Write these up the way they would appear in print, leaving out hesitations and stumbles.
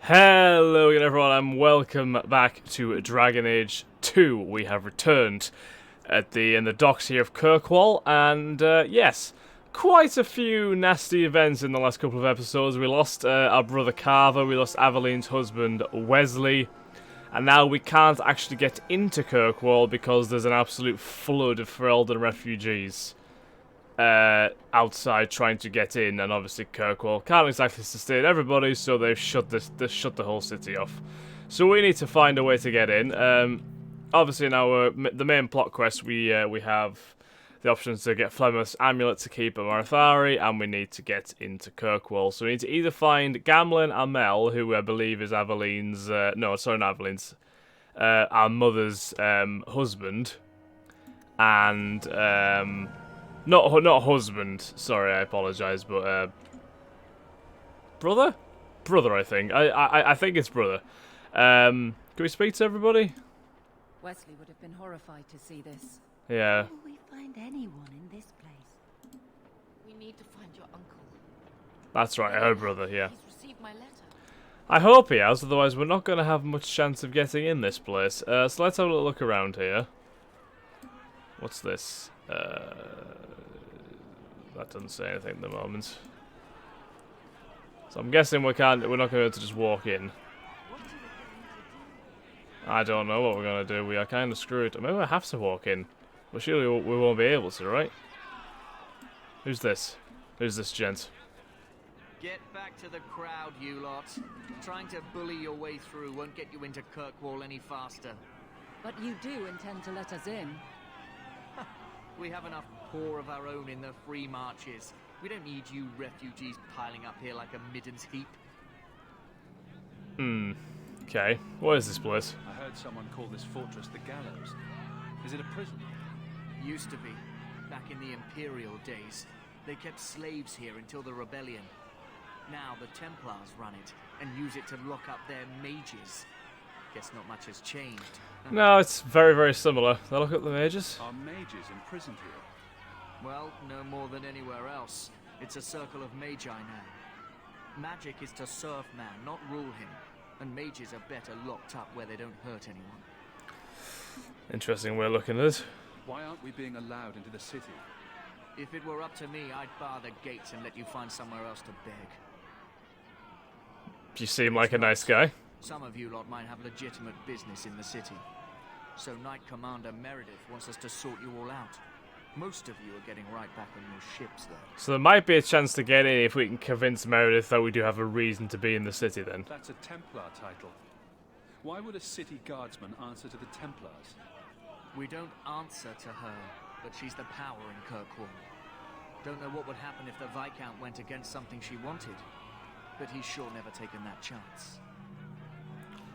Hello again everyone and welcome back to Dragon Age 2. We have returned in the docks here of Kirkwall, and yes, quite a few nasty events in the last couple of episodes. We lost our brother Carver, we lost Aveline's husband Wesley, and now we can't actually get into Kirkwall because there's an absolute flood of Ferelden refugees outside trying to get in, and obviously Kirkwall can't exactly sustain everybody, so they've shut the whole city off. So we need to find a way to get in. Obviously, in the main plot quest, we have the options to get Flemeth's amulet to keep at Marathari, and we need to get into Kirkwall. So we need to either find Gamlen Amel, who I believe is Aveline's, no, sorry, not Aveline's, our mother's husband, and Not husband, sorry, I apologise, but brother? Brother, I think. I think it's brother. Can we speak to everybody? Wesley would have been horrified to see this. Yeah. How will we find anyone in this place? We need to find your uncle. That's right, her brother, yeah. He's received my letter. I hope he has, otherwise we're not going to have much chance of getting in this place. So let's have a little look around here. What's this? That doesn't say anything at the moment. So I'm guessing we're not going to be able to just walk in. I don't know what we're going to do. We are kind of screwed. Maybe we have to walk in. But surely we won't be able to, right? Who's this? Who's this gent? Get back to the crowd, you lot. Trying to bully your way through won't get you into Kirkwall any faster. But you do intend to let us in. We have enough poor of our own in the free marches. We don't need you refugees piling up here like a middens heap. Okay. What is this place? I heard someone call this fortress the Gallows. Is it a prison? Used to be. Back in the Imperial days. They kept slaves here until the rebellion. Now the Templars run it and use it to lock up their mages. Guess not much has changed. No, it's very, very similar. They look at the mages. Are mages imprisoned here? Well, no more than anywhere else. It's a circle of magi now. Magic is to serve man, not rule him. And mages are better locked up where they don't hurt anyone. Interesting way of looking at it. Why aren't we being allowed into the city? If it were up to me, I'd bar the gates and let you find somewhere else to beg. You seem like a nice guy. Some of you lot might have legitimate business in the city. So Knight Commander Meredith wants us to sort you all out. Most of you are getting right back on your ships, though. So there might be a chance to get in if we can convince Meredith that we do have a reason to be in the city then. That's a Templar title. Why would a city guardsman answer to the Templars? We don't answer to her, but she's the power in Kirkwall. Don't know what would happen if the Viscount went against something she wanted, but he's sure never taken that chance.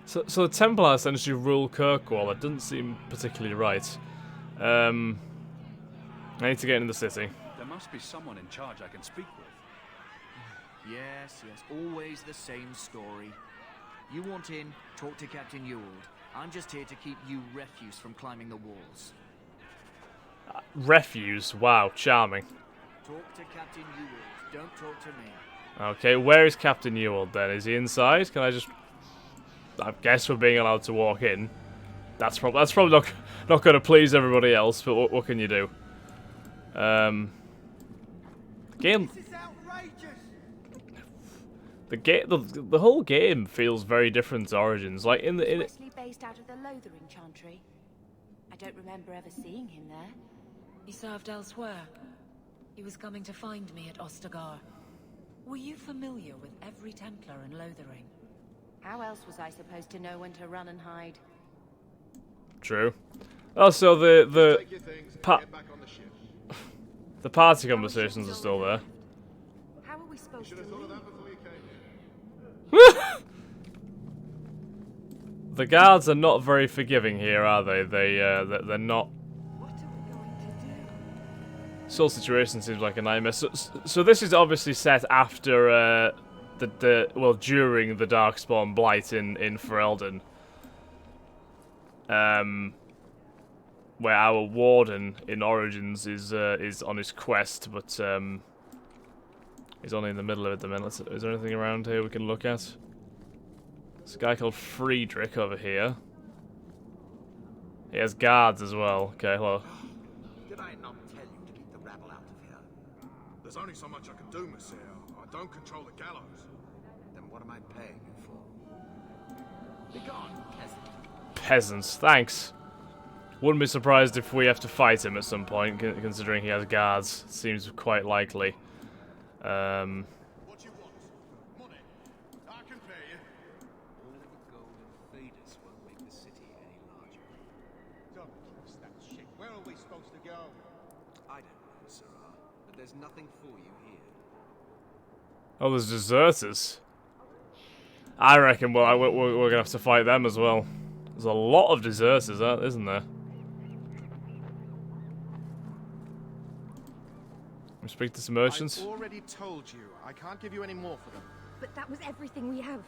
So the Templars essentially rule Kirkwall. That doesn't seem particularly right. I need to get into the city. There must be someone in charge I can speak with. Yes, always the same story. You want in, talk to Captain Ewald. I'm just here to keep you refuse from climbing the walls. Refuse? Wow, charming. Talk to Captain Ewald, don't talk to me. Okay, where is Captain Ewald then? Is he inside? Can I just... I guess we're being allowed to walk in. That's probably not going to please everybody else, but what can you do? Game... This is outrageous! The whole game feels very different to Origins. Like in the... Wesley based out of the Lothering Chantry. I don't remember ever seeing him there. He served elsewhere. He was coming to find me at Ostagar. Were you familiar with every Templar in Lothering? How else was I supposed to know when to run and hide? True. Also, the Take your things and Pa- get back on the ship. the party conversations are still there. How are we supposed to Should have thought of leave? that before you came here. The guards are not very forgiving here, are they? They're not. What are we going to do? This whole situation seems like a nightmare. So this is obviously set after during the Darkspawn Blight in Ferelden. Where our warden in Origins is on his quest, but he's only in the middle of it at the minute. Is there anything around here we can look at? This guy called Friedrich over here. He has guards as well. Okay, hello. Did I not tell you to keep the rabble out of here? There's only so much I can do, Monsieur. I don't control the gallows. Then what am I paying you for? Be gone, peasant. Peasants, thanks. Wouldn't be surprised if we have to fight him at some point, considering he has guards. Seems quite likely. What you want? Money? I can pay you. All the gold and faders won't make the city any larger. Don't trust that shit. Where are we supposed to go? I don't know, Sirrah, but there's nothing for you here. Oh, there's deserters. I reckon we're gonna have to fight them as well. There's a lot of deserters, isn't there? We speak to some merchants. I've already told you. I can't give you any more for them. But that was everything we have.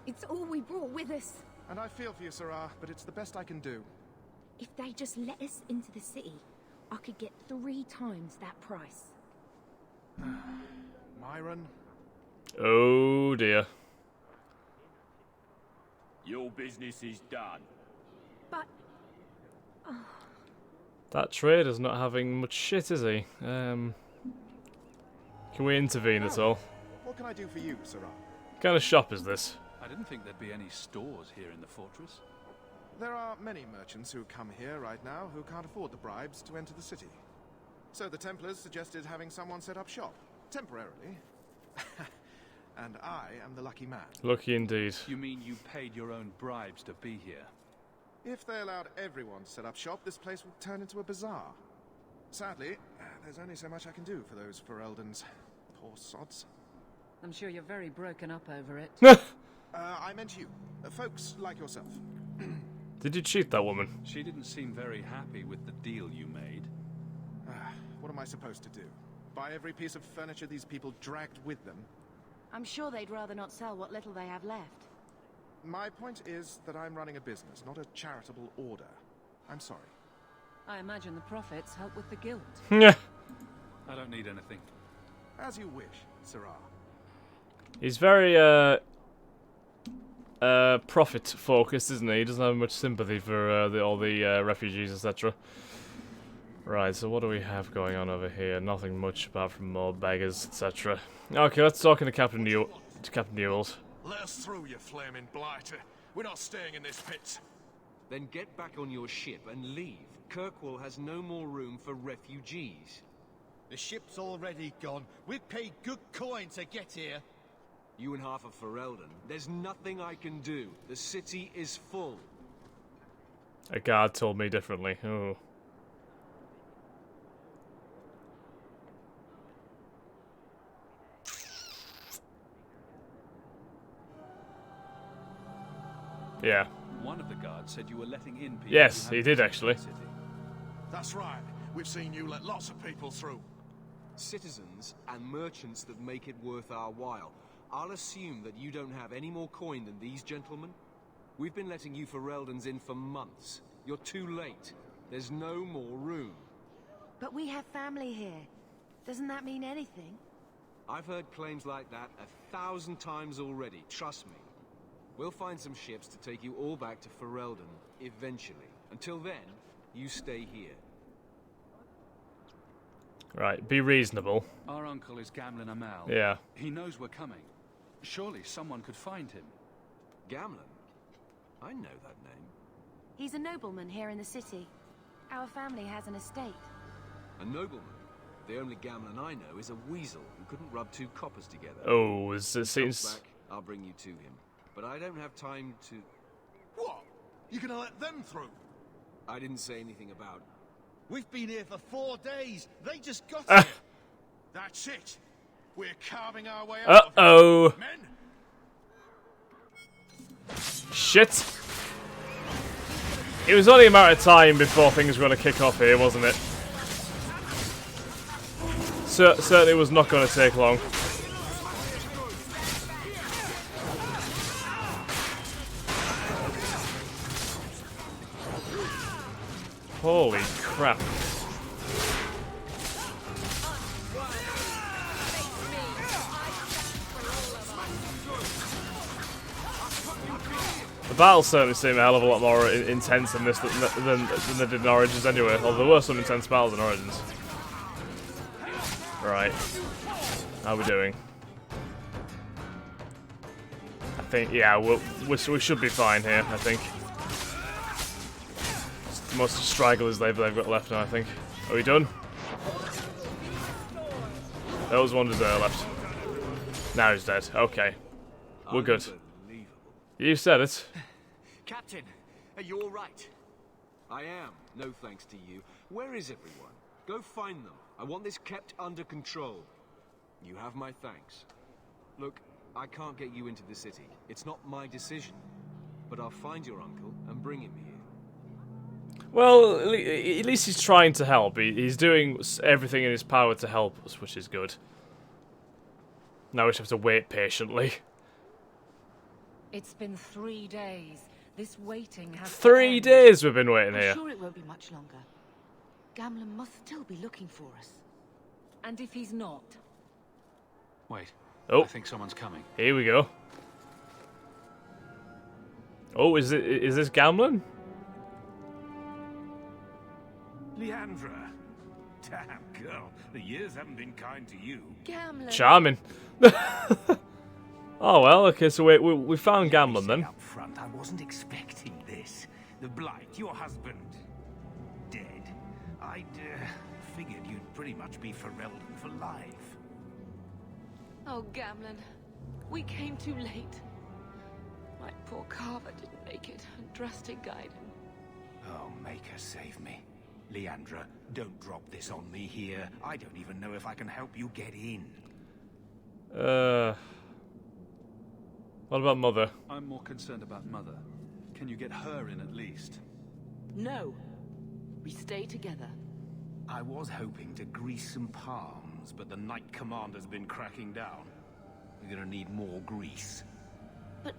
It's all we brought with us. And I feel for you, Sirrah, but it's the best I can do. If they just let us into the city, I could get 3 times that price. Myron? Oh dear. Your business is done. But That trader's not having much shit, is he? Can we intervene at all? What can I do for you, Sirrah? What kind of shop is this? I didn't think there'd be any stores here in the fortress. There are many merchants who come here right now who can't afford the bribes to enter the city. So the Templars suggested having someone set up shop, temporarily. And I am the lucky man. Lucky indeed. You mean you paid your own bribes to be here? If they allowed everyone to set up shop, this place would turn into a bazaar. Sadly, there's only so much I can do for those Fereldans. Poor sods. I'm sure you're very broken up over it. I meant you. Folks like yourself. Did you cheat that woman? She didn't seem very happy with the deal you made. What am I supposed to do? Buy every piece of furniture these people dragged with them? I'm sure they'd rather not sell what little they have left. My point is that I'm running a business, not a charitable order. I'm sorry. I imagine the profits help with the guild. Yeah. I don't need anything. As you wish, Sirrah. He's very profit focused, isn't he? He doesn't have much sympathy for all the refugees, etc. Right, so what do we have going on over here? Nothing much apart from more beggars, etc. Okay, let's talk to Captain Newell. Let us through, you flaming blighter. We're not staying in this pit. Then get back on your ship and leave. Kirkwall has no more room for refugees. The ship's already gone. We've paid good coin to get here. You and half of Ferelden. There's nothing I can do. The city is full. A guard told me differently. Oh. Yeah. One of the guards said you were letting in people. Yes, who he hadn't did visited actually. the city. That's right. We've seen you let lots of people through. Citizens and merchants that make it worth our while. I'll assume that you don't have any more coin than these gentlemen. We've been letting you Fereldans in for months. You're too late. There's no more room. But we have family here. Doesn't that mean anything? I've heard claims like that 1,000 times already, trust me. We'll find some ships to take you all back to Ferelden, eventually. Until then, you stay here. Right, be reasonable. Our uncle is Gamlen Amal. Yeah. He knows we're coming. Surely someone could find him. Gamlen? I know that name. He's a nobleman here in the city. Our family has an estate. A nobleman? The only Gamlen I know is a weasel who couldn't rub 2 coppers together. Oh, it Comes seems... back, I'll bring you to him. But I don't have time to... What? You gonna let them through? I didn't say anything about... We've been here for 4 days. They just got Ah. here. That's it. We're carving our way out of Uh-oh. here. Men? Shit. It was only a matter of time before things were going to kick off here, wasn't it? Certainly was not going to take long. Holy crap. battles certainly seem a hell of a lot more intense in this than they did in Origins anyway, although there were some intense battles in Origins. Right. How are we doing? I think, yeah, we should be fine here, I think. It's most stragglers they've got left now, I think. Are we done? There was one deserter left. Now he's dead. Okay. We're good. You said it. Captain, are you all right? I am, no thanks to you. Where is everyone? Go find them. I want this kept under control. You have my thanks. Look, I can't get you into the city. It's not my decision. But I'll find your uncle and bring him here. Well, at least he's trying to help. He's doing everything in his power to help us, which is good. Now we just have to wait patiently. It's been 3 days. This waiting has 3 days we've been waiting here. I'm sure it won't be much longer. Gamlen must still be looking for us. And if he's not? Wait. Oh. I think someone's coming. Here we go. Oh, is this Gamlen? Leandra. Damn, girl. The years haven't been kind to you. Gamlen. Charming. Oh well, okay, so we found Gamlen then. Up front, I wasn't expecting this. The Blight, your husband, dead. I'd figured you'd pretty much be Ferelden for life. Oh, Gamlen. We came too late. My poor Carver didn't make it, and Drastic guide him. Oh, make her save me. Leandra, don't drop this on me here. I don't even know if I can help you get in. What about Mother? I'm more concerned about Mother. Can you get her in at least? No. We stay together. I was hoping to grease some palms, but the Knight Commander's been cracking down. We're gonna need more grease. But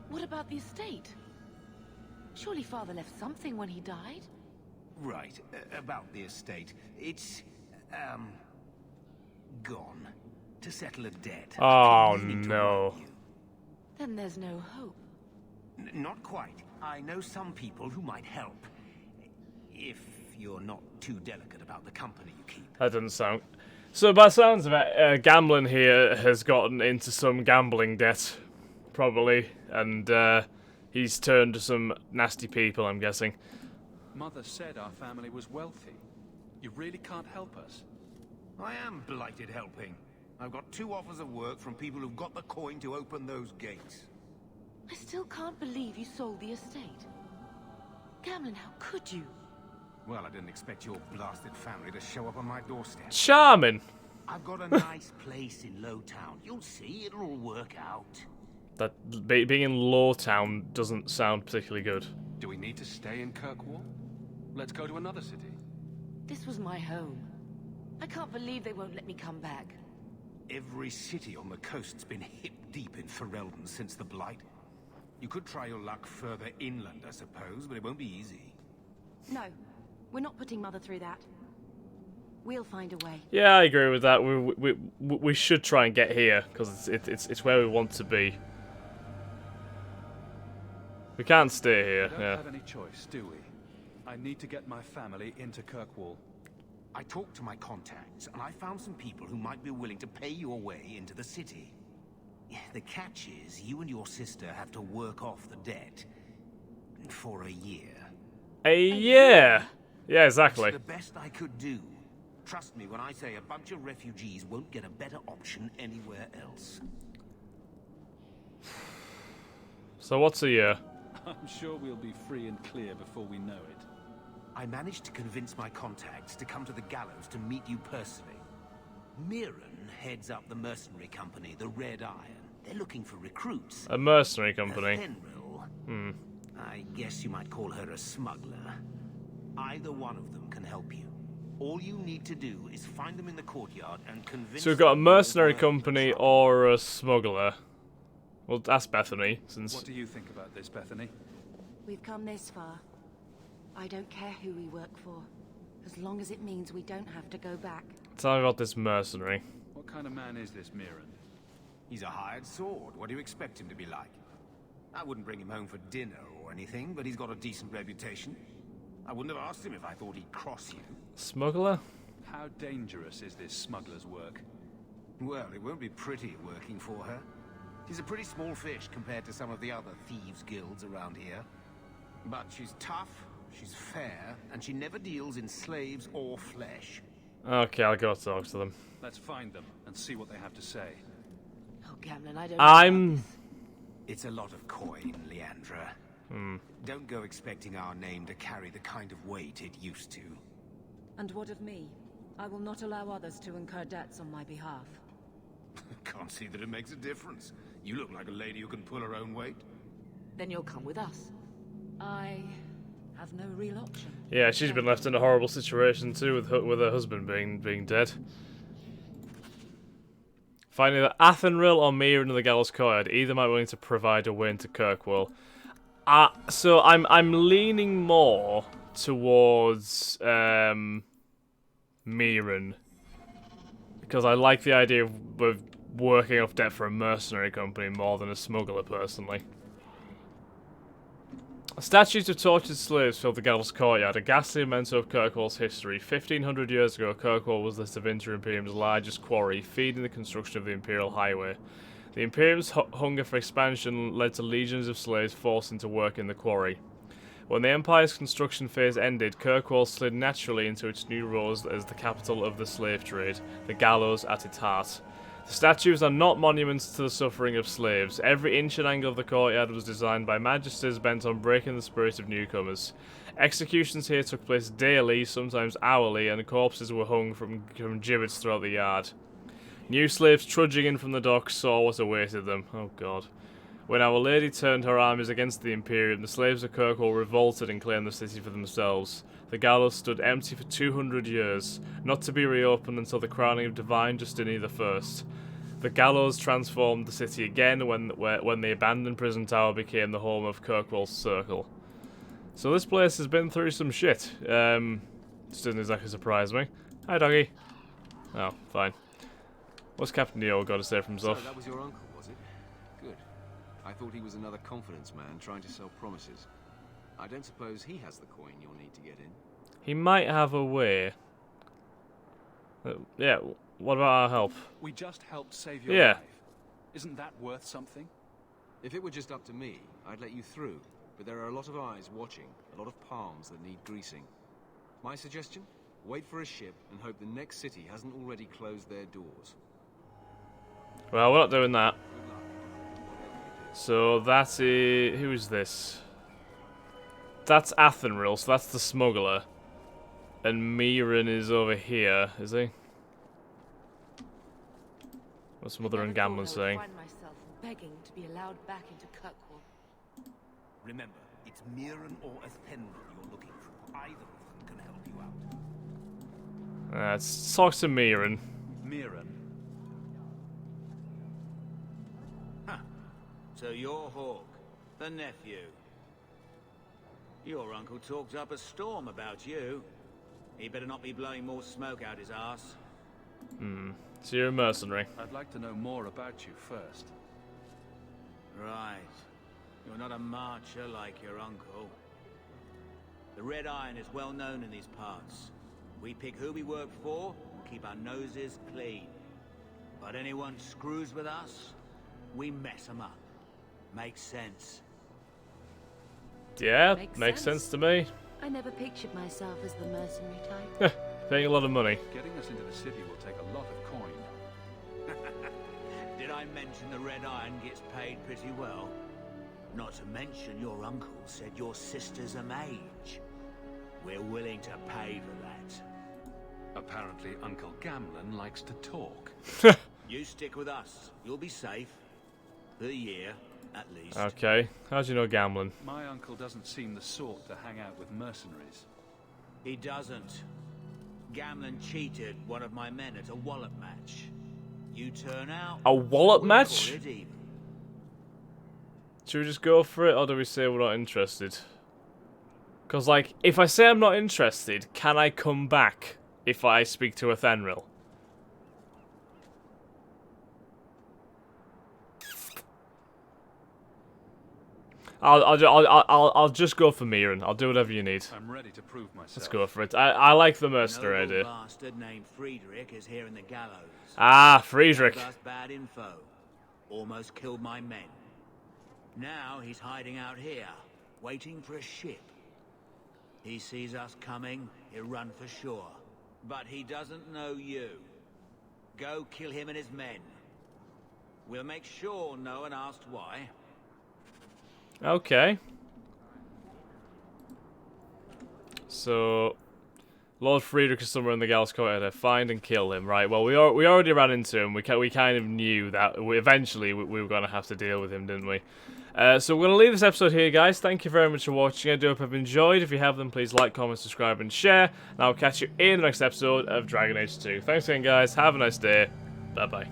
what about the estate? Surely Father left something when he died? Right, about the estate. It's, gone. To settle a debt. Oh, no. Then there's no hope. Not quite. I know some people who might help. If you're not too delicate about the company you keep. That doesn't sound... So by the sounds of it, Gamlen here has gotten into some gambling debt, probably, and he's turned to some nasty people, I'm guessing. Mother said our family was wealthy. You really can't help us. I am blighted helping. I've got 2 offers of work from people who've got the coin to open those gates. I still can't believe you sold the estate. Gamlen, how could you? Well, I didn't expect your blasted family to show up on my doorstep. Charming! I've got a nice place in Lowtown. You'll see, it'll all work out. That being in Lawtown doesn't sound particularly good. Do we need to stay in Kirkwall? Let's go to another city. This was my home. I can't believe they won't let me come back. Every city on the coast's been hip-deep in Ferelden since the Blight. You could try your luck further inland, I suppose, but it won't be easy. No, we're not putting Mother through that. We'll find a way. Yeah, I agree with that. We should try and get here, because it's where we want to be. We can't stay here, We don't yeah. have any choice, do we? I need to get my family into Kirkwall. I talked to my contacts, and I found some people who might be willing to pay your way into the city. The catch is, you and your sister have to work off the debt for a year. A year? Yeah, exactly. It's the best I could do. Trust me when I say a bunch of refugees won't get a better option anywhere else. So what's a year? I'm sure we'll be free and clear before we know it. I managed to convince my contacts to come to the gallows to meet you personally. Mirren heads up the mercenary company, the Red Iron. They're looking for recruits. A mercenary company. Fenrir. I guess you might call her a smuggler. Either one of them can help you. All you need to do is find them in the courtyard and convince So we've got a them mercenary they're worth the company trouble. or a smuggler. Well, ask Bethany, since... What do you think about this, Bethany? We've come this far. I don't care who we work for, as long as it means we don't have to go back. Tell me about this mercenary. What kind of man is this Mirren? He's a hired sword. What do you expect him to be like? I wouldn't bring him home for dinner or anything, but he's got a decent reputation. I wouldn't have asked him if I thought he'd cross you. Smuggler? How dangerous is this smuggler's work? Well, it won't be pretty working for her. She's a pretty small fish compared to some of the other thieves' guilds around here. But she's tough, she's fair, and she never deals in slaves or flesh. Okay, I'll go talk to them. Let's find them and see what they have to say. Oh, Gamlen, I don't know about this. It's a lot of coin, Leandra. Don't go expecting our name to carry the kind of weight it used to. And what of me? I will not allow others to incur debts on my behalf. Can't see that it makes a difference. You look like a lady who can pull her own weight. Then you'll come with us. I have no real option. Yeah, she's been left in a horrible situation too, with her husband being dead. Finding that Athenril or Mirren of the Gallows Courtyard, either might be willing to provide a way into Kirkwall. So I'm leaning more towards Mirren, because I like the idea of working off debt for a mercenary company more than a smuggler, personally. Statues of tortured slaves filled the Gallows Courtyard, a ghastly memento of Kirkwall's history. 1500 years ago, Kirkwall was the Tevinter Imperium's largest quarry, feeding the construction of the Imperial Highway. The Imperium's hunger for expansion led to legions of slaves forced into work in the quarry. When the Empire's construction phase ended, Kirkwall slid naturally into its new role as the capital of the slave trade, the gallows at its heart. The statues are not monuments to the suffering of slaves. Every inch and angle of the courtyard was designed by magisters bent on breaking the spirit of newcomers. Executions here took place daily, sometimes hourly, and corpses were hung from gibbets throughout the yard. New slaves trudging in from the docks saw what awaited them. Oh god. When Our Lady turned her armies against the Imperium, the slaves of Kirkwall revolted and claimed the city for themselves. The gallows stood empty for 200 years, not to be reopened until the crowning of Divine Justinian I. The gallows transformed the city again when the abandoned prison tower became the home of Kirkwall's Circle. So this place has been through some shit. This doesn't exactly surprise me. Hi, doggy. Oh, fine. What's Captain Neo got to say for himself? So that was your uncle, was it? Good. I thought he was another confidence man trying to sell promises. I don't suppose he has the coin you'll need to get in. He might have a way. Yeah, what about our help? We just helped save your life. Isn't that worth something? If it were just up to me, I'd let you through. But there are a lot of eyes watching, a lot of palms that need greasing. My suggestion? Wait for a ship and hope the next city hasn't already closed their doors. Well, we're not doing that. So that is... who is this? That's Athenril, so that's the smuggler. And Mirren is over here, is he? What's Mother and Gamlen saying? I find myself begging to be allowed back into Kirkwall. Remember, it's Mirren or Athenril you're looking for. Either of them can help you out. Let's talk to Mirren. Mirren. Huh. So you're Hawk, the nephew. Your uncle talked up a storm about you. He better not be blowing more smoke out his ass. So you're a mercenary. I'd like to know more about you first. Right. You're not a marcher like your uncle. The Red Iron is well known in these parts. We pick who we work for and keep our noses clean. But anyone screws with us, we mess them up. Makes sense. Yeah, makes sense to me. I never pictured myself as the mercenary type. Paying a lot of money. Getting us into the city will take a lot of coin. Did I mention the Red Iron gets paid pretty well? Not to mention your uncle said your sister's a mage. We're willing to pay for that. Apparently Uncle Gamlen likes to talk. You stick with us. You'll be safe. For a year, at least. Okay. How do you know Gamlen? My uncle doesn't seem the sort to hang out with mercenaries. He doesn't. Gamlen cheated one of my men at a wallop match. You turn out... A wallop we'll match? call it even. Should we just go for it, or do we say we're not interested? Because, like, if I say I'm not interested, can I come back if I speak to Athenril? I'll just go for Miran. I'll do whatever you need. I'm ready to prove myself. Let's go for it. I like the mercenary Noble idea. bastard named Friedrich is here in the gallows. Ah, Friedrich. Gave us bad info. Almost killed my men. Now he's hiding out here, waiting for a ship. He sees us coming, he'll run for sure. But he doesn't know you. Go kill him and his men. We'll make sure no one asks why. Okay. So, Lord Friedrich is somewhere in the Gallows Corridor. Find and kill him. Right. Well, we already ran into him. We kind of knew that eventually we were going to have to deal with him, didn't we? So we're going to leave this episode here, guys. Thank you very much for watching. I do hope you've enjoyed. If you have, then please like, comment, subscribe, and share. And I'll catch you in the next episode of Dragon Age 2. Thanks again, guys. Have a nice day. Bye-bye.